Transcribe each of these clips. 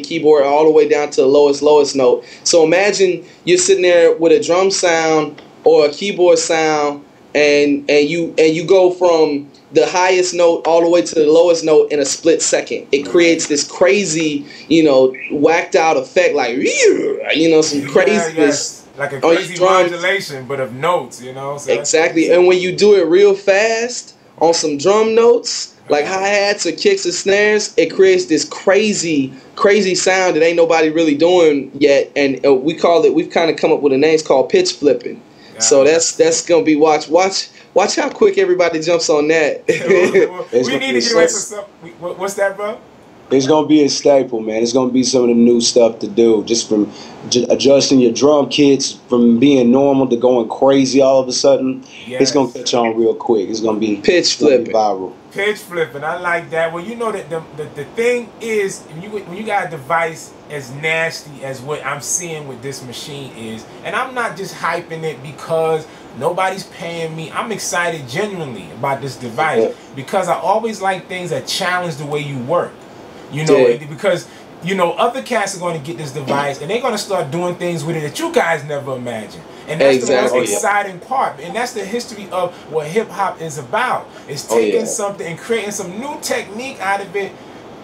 keyboard all the way down to the lowest note. So imagine you're sitting there with a drum sound or a keyboard sound, and you go from the highest note all the way to the lowest note in a split second. It creates this crazy, you know, whacked out effect, like, you know, some craziness. Like a crazy modulation, but of notes, you know. So exactly. And when you do it real fast on some drum notes, like hi-hats or kicks or snares, it creates this crazy sound that ain't nobody really doing yet. And we've kind of come up with a name. It's called pitch flipping. Yeah. So that's gonna be watch how quick everybody jumps on that. We need to get away from something. What's that, bro? It's going to be a staple, man. It's going to be some of the new stuff to do. Just from adjusting your drum kits from being normal to going crazy all of a sudden. Yes. It's going to catch on real quick. It's going to be pitch flipping. Viral. Pitch flipping. I like that. Well, you know that the thing is, when you got a device as nasty as what I'm seeing with this machine is, and I'm not just hyping it because nobody's paying me. I'm excited genuinely about this device because I always like things that challenge the way you work. You know, because, you know, other cats are going to get this device and they're going to start doing things with it that you guys never imagined. And that's the most exciting part. And that's the history of what hip-hop is about. It's taking something and creating some new technique out of it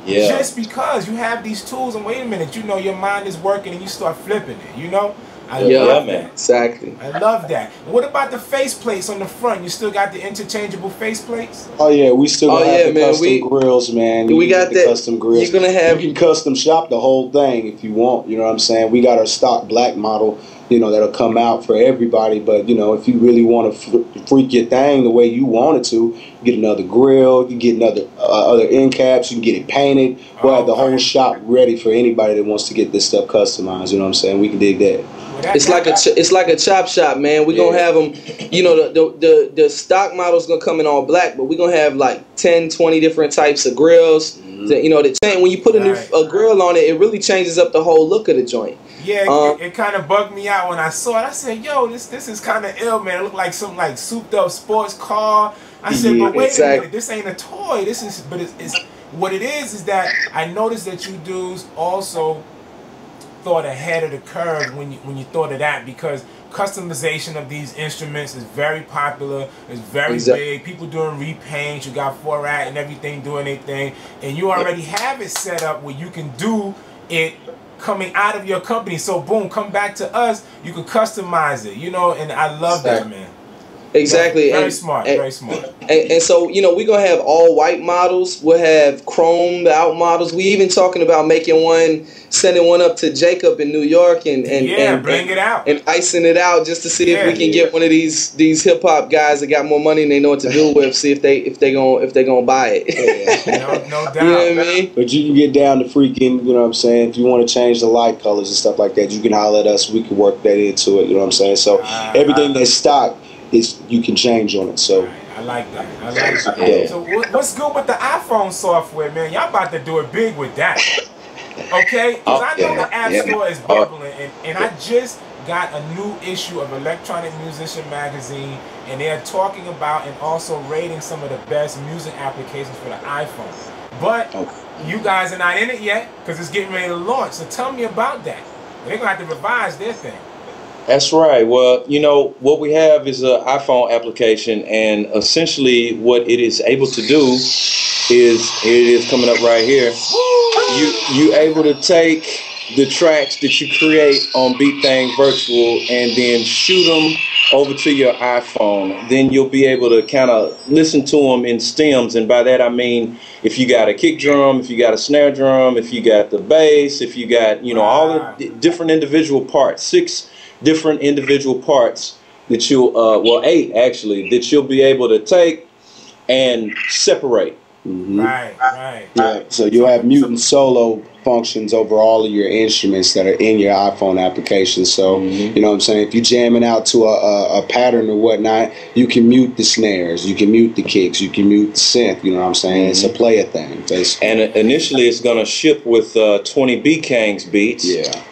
just because you have these tools. And wait a minute, you know, your mind is working and you start flipping it, you know? I love that. Exactly. I love that. What about the face plates on the front? You still got the interchangeable face plates? Oh yeah, we still have the custom grills, man. We got the custom grills. You're gonna have. You can custom shop the whole thing if you want. You know what I'm saying? We got our stock black model, you know, that'll come out for everybody. But you know, if you really want to freak your thing the way you want it to, you get another grill. You get another other end caps. You can get it painted. We'll have the whole shop ready for anybody that wants to get this stuff customized. You know what I'm saying? We can dig that. It's like a chop shop, man. We're gonna have them, you know, the stock model's gonna come in all black, but we're gonna have like 10, 20 different types of grills. You know, when you put a grill on it, it really changes up the whole look of the joint. Yeah, it kind of bugged me out when I saw it. I said, "Yo, this is kind of ill, man. It looked like some like souped up sports car." I said, "But wait a minute, this ain't a toy. This is, but it's what it is that I noticed that you dudes also thought ahead of the curve when you thought of that, because customization of these instruments is very popular. It's very big. People doing repaints. You got 4-rack and everything doing their thing, and you already have it set up where you can do it coming out of your company. So boom, come back to us. You can customize it, you know. And I love that, man. Exactly. Very smart. Very smart. And so, you know, we're going to have all white models. We'll have chromed out models. We even talking about making one, sending one up to Jacob in New York and bring it out. And icing it out just to see if we can get one of these hip hop guys that got more money and they know what to do with, see if they gonna buy it. No doubt. You know what I mean? But you can get down to freaking, you know what I'm saying, if you want to change the light colors and stuff like that, you can holler at us. We can work that into it, you know what I'm saying? So everything that's stock, you can change on it. So I like that. I like that. So what's good with the iPhone software, man? Y'all about to do it big with that. Okay? Because I know the App Store is bubbling, and I just got a new issue of Electronic Musician Magazine, and they're talking about and also rating some of the best music applications for the iPhone. But you guys are not in it yet because it's getting ready to launch. So tell me about that. They're going to have to revise their thing. That's right. Well, you know, what we have is an iPhone application, and essentially what it is able to do is, it is coming up right here, you able to take the tracks that you create on Beat Thang Virtual and then shoot them over to your iPhone. Then you'll be able to kind of listen to them in stems, and by that I mean if you got a kick drum, if you got a snare drum, if you got the bass, if you got, you know, all the different individual parts, 6 different individual parts that you'll, well 8 actually, that you'll be able to take and separate. Right. Yeah, so you'll have mutant solo functions over all of your instruments that are in your iPhone application. So you know what I'm saying, if you're jamming out to a pattern or whatnot, you can mute the snares, you can mute the kicks, you can mute the synth. You know what I'm saying? It's a PLAYA Thang basically. And initially it's going to ship with 20 BEAT KANGZ beats.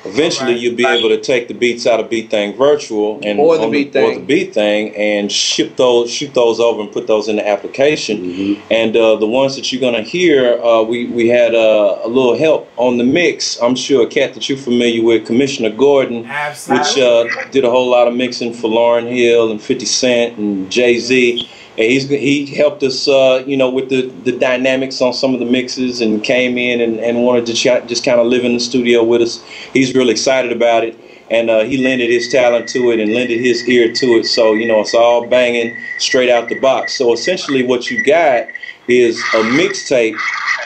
Eventually you'll be able to take the beats out of Beat Thang Virtual and or the Beat Thang and shoot those over and put those in the application. And the ones that you're going to hear, we had a little help on the mix, I'm sure a cat that you're familiar with, Commissioner Gordon, Absolutely. which did a whole lot of mixing for Lauryn Hill and 50 Cent and Jay-Z. And he helped us, you know, with the dynamics on some of the mixes, and came in and wanted to just kind of live in the studio with us. He's really excited about it, and he lended his talent to it and lended his ear to it. So, you know, it's all banging straight out the box. So essentially what you got is a mixtape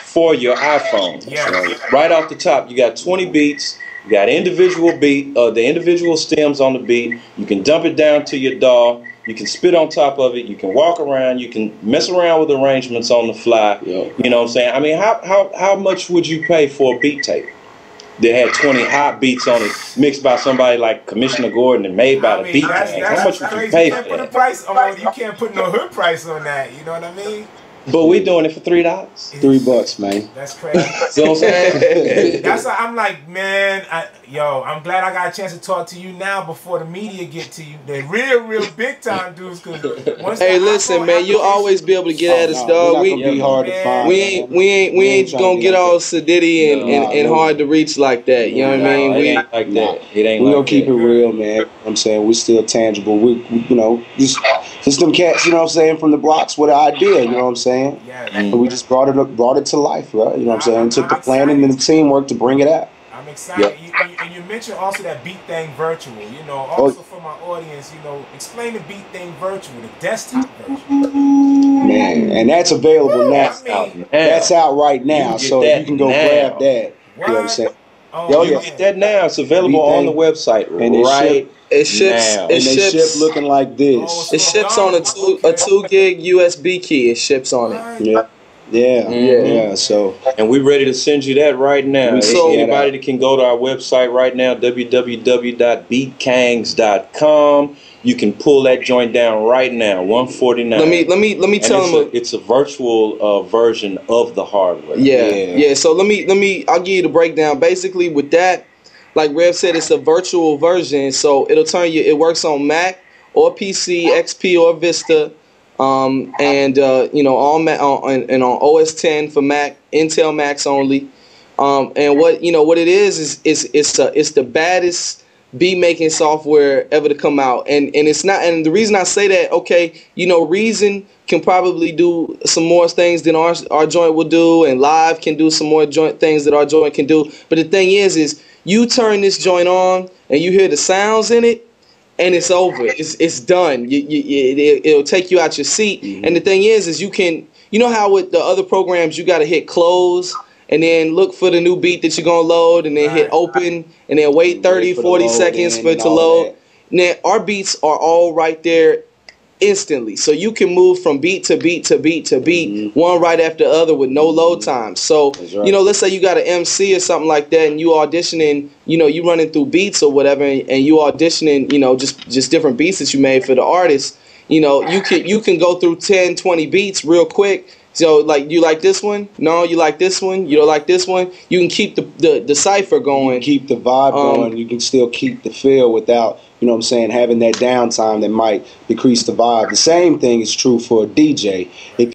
for your iPhone. Yeah. So right off the top, you got 20 beats. You got individual beat, the individual stems on the beat. You can dump it down to your DAW. You can spit on top of it. You can walk around. You can mess around with arrangements on the fly. Yep. You know what I'm saying? I mean, how much would you pay for a beat tape that had 20 hot beats on it, mixed by somebody like Commissioner Gordon and made by the Beat Thang? How much would you pay for Put a that? price on, you can't put no hood price on that. You know what I mean? But we doing it for $3. $3, man. That's crazy. You know what I'm saying? That's why I'm like, man, I'm glad I got a chance to talk to you now before the media get to you. The real big time dudes. Hey, listen, man, you'll always be able to get at us, dog. We be hard to find. We ain't gonna get all sedity and hard to reach like that. You know what I mean? It ain't like that. It ain't. We like gonna keep that. it real, man. You know what I'm saying, we still tangible. We you know, just them cats, you know what I'm saying, from the blocks with an idea, you know what I'm saying? Yeah. And we just brought it to life, right? You know what I'm saying? Took the planning and the teamwork to bring it out. I'm excited. And you mentioned also that Beat Thang Virtual. You know, also for my audience, you know, explain the Beat Thang Virtual, the desktop version. Man, and that's available now. That's out right now, so you can go grab that. You know what I'm saying? Oh, You get that now. It's available on the website and right It ships. now. It ships looking like this. It ships on a 2 gig USB key. It ships on it. Yeah. So, and we're ready to send you that right now. So anybody that can go to our website right now, www.beatkangs.com. You can pull that joint down right now, $149. Let me tell them it's a virtual version of the hardware. Yeah. So I'll give you the breakdown. Basically, with that, like Rev said, it's a virtual version. So it'll turn you. It works on Mac or PC, XP or Vista. You know, on OS 10 for Mac, Intel Macs only. And what it is it's the baddest beat making software ever to come out. And it's not. And the reason I say that, okay, you know, Reason can probably do some more things than our joint will do, and Live can do some more things that our joint can do. But the thing is you turn this joint on and you hear the sounds in it, and it's over. It's done. It'll take you out your seat. And the thing is you can, you know how with the other programs you got to hit close and then look for the new beat that you're going to load, and then hit open and then wait 30, 40 seconds for it to load. Now, our beats are all right there instantly. So you can move from beat to beat to beat to beat, one right after the other with no load time. So, you know, let's say you got an MC or something like that, and you auditioning, you know, you running through beats or whatever, and you auditioning, you know, just different beats that you made for the artist. You know, you can go through 10, 20 beats real quick. So, like, you like this one? No, you like this one? You don't like this one? You can keep the cipher going. Keep the vibe going. You can still keep the feel without, you know what I'm saying, having that downtime that might decrease the vibe. The same thing is true for a DJ. If